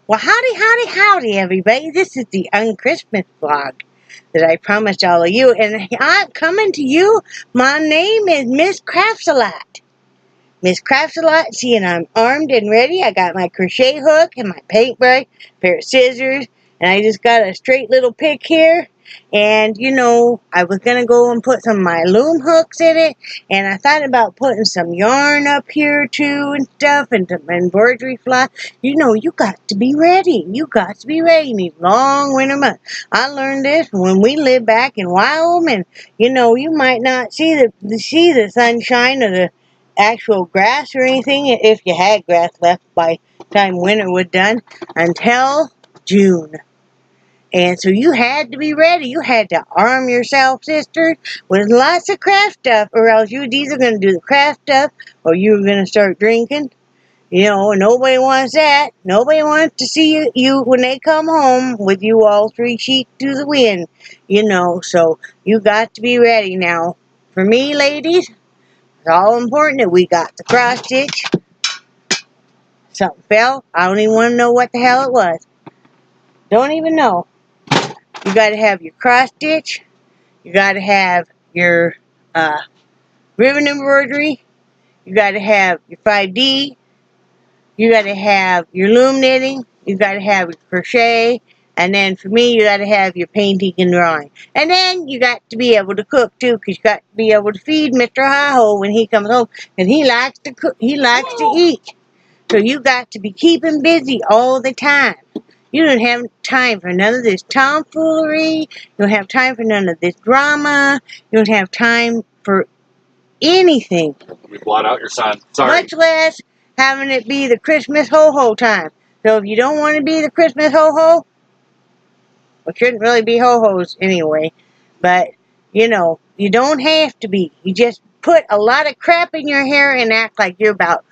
Well, howdy, everybody. This is the Unchristmas vlog that I promised all of you. And I'm coming to you. My name is Miss Crafts-A-Lot. Miss Crafts-A-Lot. See, and I'm armed and ready. I got my crochet hook and my paintbrush, a pair of scissors, and I just got a straight little pick here. And, you know, I was going to go and put some of my loom hooks in it. And I thought about putting some yarn up here, too, and stuff, and some embroidery fly. You know, you got to be ready. You got to be ready in these long winter months. I learned this when we lived back in Wyoming. You know, you might not see the sunshine or the actual grass or anything, if you had grass left by the time winter was done, until June. And so you had to be ready. You had to arm yourself, sisters, with lots of craft stuff, or else you was either going to do the craft stuff or you were going to start drinking. You know, nobody wants that. Nobody wants to see you when they come home with you all 3 feet to the wind. You know, so you got to be ready now. For me, ladies, it's all important that we got the cross stitch. Something fell. I don't even want to know what the hell it was. Don't even know. You got to have your cross stitch. You got to have your ribbon embroidery. You got to have your 5D. You got to have your loom knitting. You got to have your crochet. And then for me, you got to have your painting and drawing. And then you got to be able to cook too, because you got to be able to feed Mr. Hi-Ho when he comes home. And he likes to cook. He likes to eat. So you got to be keeping busy all the time. You don't have time for none of this tomfoolery. You don't have time for none of this drama. You don't have time for anything. Let me blot out your son. Sorry. Much less having it be the Christmas ho-ho time. So if you don't want to be the Christmas ho-ho, it shouldn't really be ho-hos anyway. But, you know, you don't have to be. You just put a lot of crap in your hair and act like you're about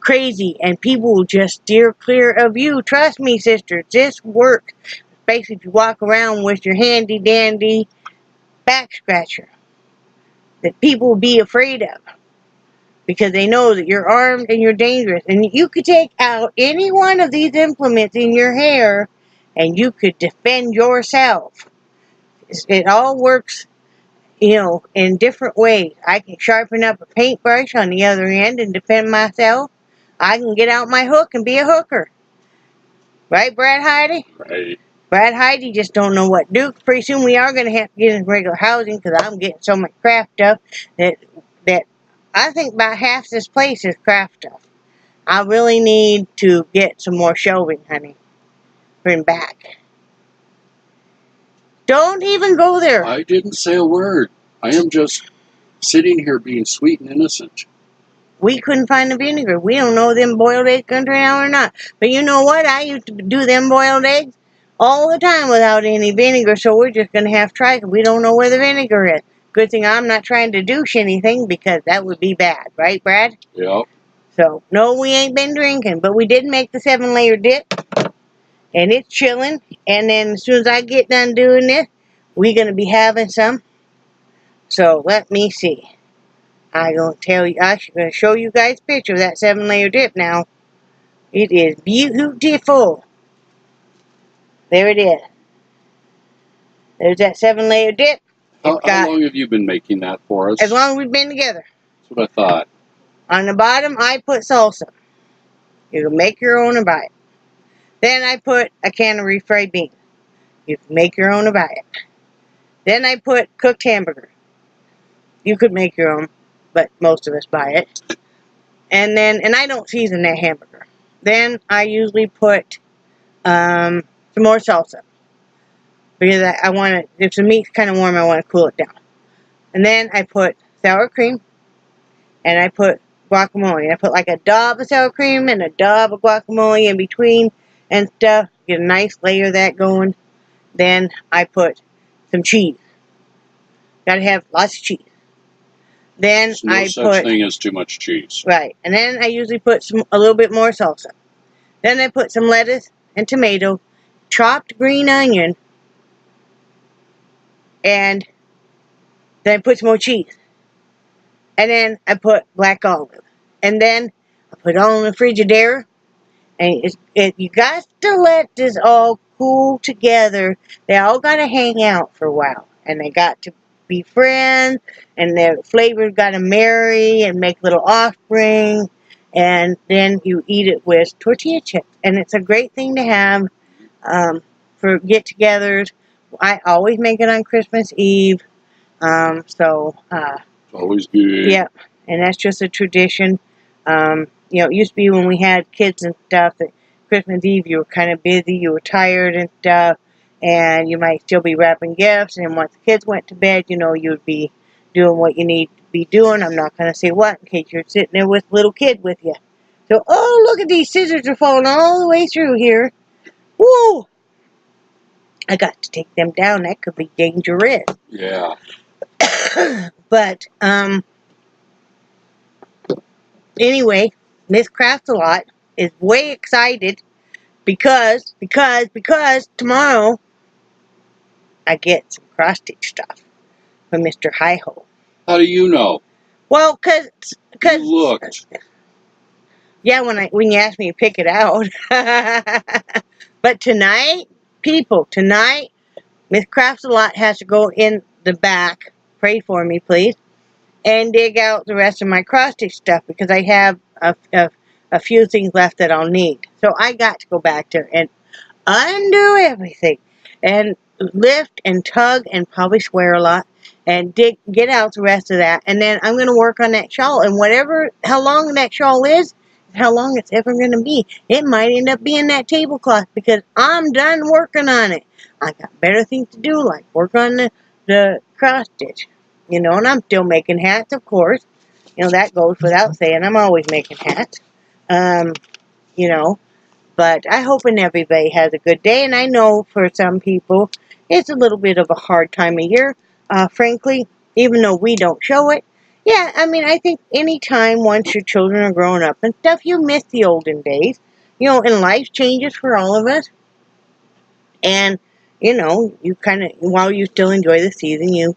crazy, and people will just steer clear of you. Trust me, sisters, this works. Especially if you walk around with your handy dandy back scratcher that people will be afraid of, because they know that you're armed and you're dangerous. And you could take out any one of these implements in your hair and you could defend yourself. It all works, you know, in different ways. I can sharpen up a paintbrush on the other end and defend myself. I can get out my hook and be a hooker. Right, Brad Heide? Right. Brad Heide just don't know what to do. Pretty soon we are going to have to get in regular housing, because I'm getting so much craft stuff that I think about half this place is craft stuff. I really need to get some more shelving, honey. Bring back. Don't even go there. I didn't say a word. I am just sitting here being sweet and innocent. We couldn't find the vinegar. We don't know them boiled eggs going to turn out or not. But you know what? I used to do them boiled eggs all the time without any vinegar, so we're just going to have to try it. We don't know where the vinegar is. Good thing I'm not trying to douche anything, because that would be bad. Right, Brad? Yep. So, no, we ain't been drinking, but we did make the 7-layer dip, and it's chilling. And then as soon as I get done doing this, we're going to be having some. So, let me see. I'm going to show you guys a picture of that 7-layer dip now. It is beautiful. There it is. There's that 7-layer dip. How long have you been making that for us? As long as we've been together. That's what I thought. On the bottom, I put salsa. You can make your own or buy it. Then I put a can of refried beans. You can make your own or buy it. Then I put cooked hamburger. You could make your own, but most of us buy it. And I don't season that hamburger. Then I usually put some more salsa, because I want to, if the meat's kind of warm, I want to cool it down. And then I put sour cream, and I put guacamole. I put like a daub of sour cream and a daub of guacamole in between and stuff. Get a nice layer of that going. Then I put some cheese. Gotta have lots of cheese. Then There's no such thing as too much cheese. Right. And then I usually put a little bit more salsa. Then I put some lettuce and tomato, chopped green onion, and then I put some more cheese. And then I put black olive. And then I put it all in the Frigidaire. And you got to let this all cool together. They all got to hang out for a while. And they got to be friends. And their flavors got to marry and make little offspring. And then you eat it with tortilla chips. And it's a great thing to have for get-togethers. I always make it on Christmas Eve. It's always good. Yeah, and that's just a tradition. It used to be when we had kids and stuff that Christmas Eve you were kind of busy, you were tired and stuff, and you might still be wrapping gifts. And once the kids went to bed, you would be doing what you need to be doing. I'm not going to say what in case you're sitting there with a little kid with you. So, oh, look at these scissors are falling all the way through here. Woo! I got to take them down. That could be dangerous. Yeah. But, anyway, Miss Crafty is way excited because tomorrow I get some cross-stitch stuff from Mr. Hi-Ho. How do you know? Well, cause You looked. Yeah, when you asked me to pick it out. But tonight, Miss Crafty has to go in the back. Pray for me, please. And dig out the rest of my cross-stitch stuff because I have a few things left that I'll need. So I got to go back there and undo everything and lift and tug and probably swear a lot and get out the rest of that. And then I'm going to work on that shawl. And how long that shawl is how long it's ever going to be. It might end up being that tablecloth because I'm done working on it. I got better things to do like work on the cross-stitch. And I'm still making hats, of course. That goes without saying. I'm always making hats. But I hope everybody has a good day. And I know for some people, it's a little bit of a hard time of year, frankly, even though we don't show it. Yeah, I think any time once your children are growing up and stuff, you miss the olden days. And life changes for all of us. And, you kind of, while you still enjoy the season, you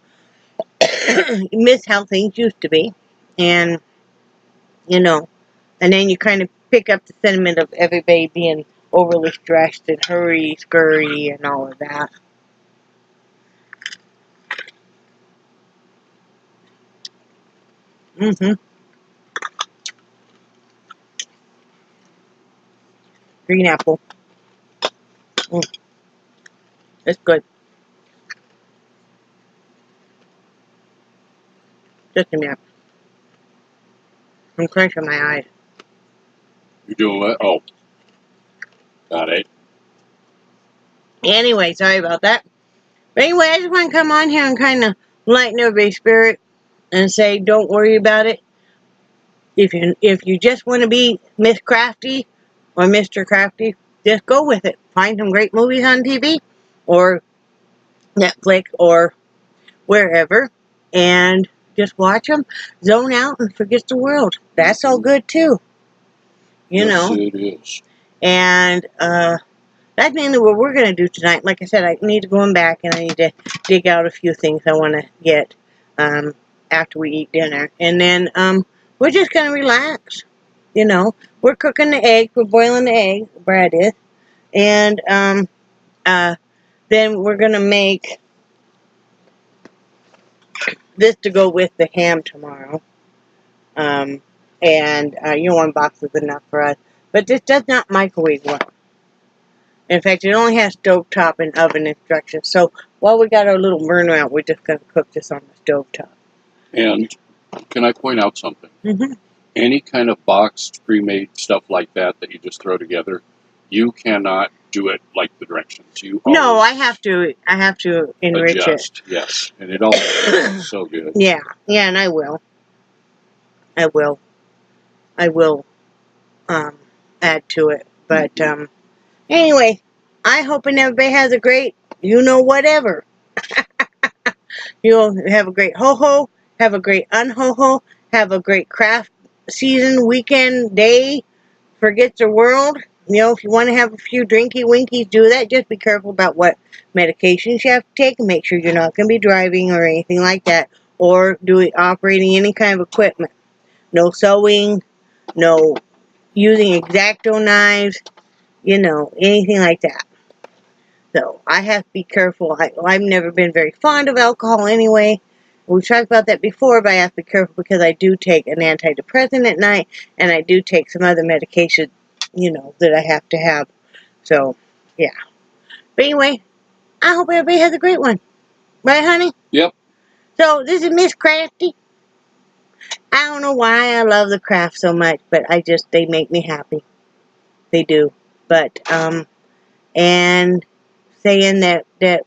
miss how things used to be. And then you kind of pick up the sentiment of everybody being overly stressed and hurry, scurry, and all of that. Green apple. It's good. Just a minute. I'm clenching my eyes. You doing what? Oh. Got it. Anyway, sorry about that. But anyway, I just want to come on here and kind of lighten everybody's spirit and say, don't worry about it. If you just want to be Miss Crafty or Mr. Crafty, just go with it. Find some great movies on TV or Netflix or wherever and just watch them, zone out, and forget the world. That's all good too. Yes, it is. And that's mainly what we're going to do tonight. Like I said, I need to go back and I need to dig out a few things I want to get after we eat dinner. And then we're just going to relax. We're cooking the eggs. We're boiling the eggs. Brad is. And then we're going to make this to go with the ham tomorrow. And one box is enough for us. But this does not microwave well. In fact, it only has stovetop and oven instructions. So while we got our little burner out, we're just going to cook this on the stovetop. And can I point out something? Mm-hmm. Any kind of boxed, pre-made stuff like that you just throw together, you cannot do it like the directions. No, I have to enrich adjust. it. Yes, and it all tastes so good. Yeah, and I will. Add to it. But anyway, I hope everybody has a great, whatever. You'll have a great ho-ho, have a great un-ho-ho, have a great craft season, weekend, day, forget the world. If you want to have a few drinky winkies, do that. Just be careful about what medications you have to take and make sure you're not going to be driving or anything like that or operating any kind of equipment. No sewing, no using X-Acto knives, you know, anything like that. So I have to be careful. I've never been very fond of alcohol anyway. We've talked about that before, but I have to be careful because I do take an antidepressant at night, and I do take some other medication, you know, that I have to have. So, yeah. But anyway, I hope everybody has a great one. Right, honey? Yep. So, this is Miss Crafty. I don't know why I love the craft so much, but they make me happy. They do. But, and saying that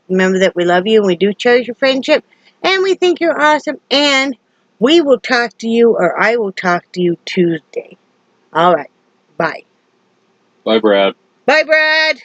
remember that we love you and we do cherish your friendship and we think you're awesome, and we will talk to you, or I will talk to you Tuesday. All right. Bye. Bye, Brad. Bye, Brad.